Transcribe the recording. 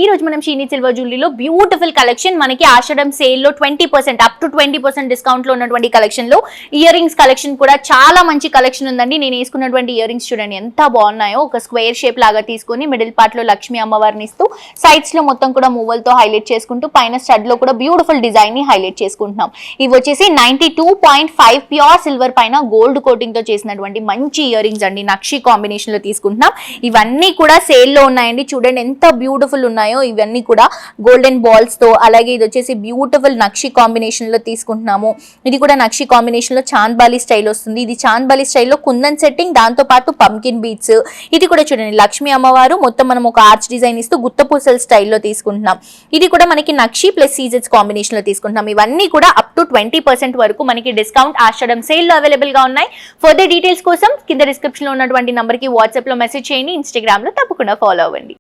ఈ రోజు మనం షీనీ సిల్వర్ జ్యువెలరీలో బ్యూటిఫుల్ కలెక్షన్ మనకి ఆషాఢం సేల్ లో 20% అప్ టు 20% డిస్కౌంట్ లో ఉన్నటువంటి కలెక్షన్ లో ఇయర్ రింగ్స్ కలెక్షన్ కూడా చాలా మంచి కలెక్షన్ ఉందండి. నేను వేసుకున్నటువంటి ఇయర్ రింగ్స్ చూడండి ఎంత బాగున్నాయో. ఒక స్క్వేర్ షేప్ లాగా తీసుకొని మిడిల్ పార్ట్ లో లక్ష్మీ అమ్మవారిని ఇస్తూ సైడ్స్ లో మొత్తం కూడా మూవలతో హైలైట్ చేసుకుంటూ పైన స్టడ్ లో కూడా బ్యూటిఫుల్ డిజైన్ ని హైలైట్ చేసుకుంటున్నాం. ఇవి వచ్చేసి 92.5 ప్యూర్ సిల్వర్ పైన గోల్డ్ కోటింగ్ తో చేసినటువంటి మంచి ఇయర్ రింగ్స్ అండి. నక్షి కాంబినేషన్ లో తీసుకుంటున్నాం. ఇవన్నీ కూడా సేల్ లో ఉన్నాయండి. చూడండి ఎంత బ్యూటిఫుల్ ఉన్నాయో. ఇవన్నీ కూడా గోల్డెన్ బాల్స్ తో, అలాగే ఇది వచ్చేసి బ్యూటిఫుల్ నక్షి కాంబినేషన్ లో తీసుకుంటున్నాము. ఇది కూడా నక్షి కాంబినేషన్ లో చాంద్బాలి స్టైల్ వస్తుంది. ఇది చాంద్బాలి స్టైల్లో కుందన్ సెట్టింగ్, దాంతో పాటు పంకిన్ బీట్స్. ఇది కూడా చూడండి లక్ష్మీ అమ్మవారు మొత్తం మనం ఒక ఆర్చ్ డిజైన్ ఇస్తూ గుత్తపూసల స్టైల్లో తీసుకుంటున్నాం. ఇది కూడా మనకి నక్షి ప్లస్ సీజెట్స్ కాంబినేషన్ లో తీసుకుంటున్నాం. ఇవన్నీ కూడా అప్ టు 20% వరకు మనకి డిస్కౌంట్ ఆషాఢం సేల్ లో అవైలబుల్ గా ఉన్నాయి. ఫర్దర్ డీటెయిల్స్ కోసం కింద డిస్క్రిప్షన్ లో ఉన్నటువంటి నంబర్ కి వాట్సాప్ లో మెసేజ్ చేయండి. ఇన్స్టాగ్రామ్ లో తప్పకుండా ఫాలో అవ్వండి.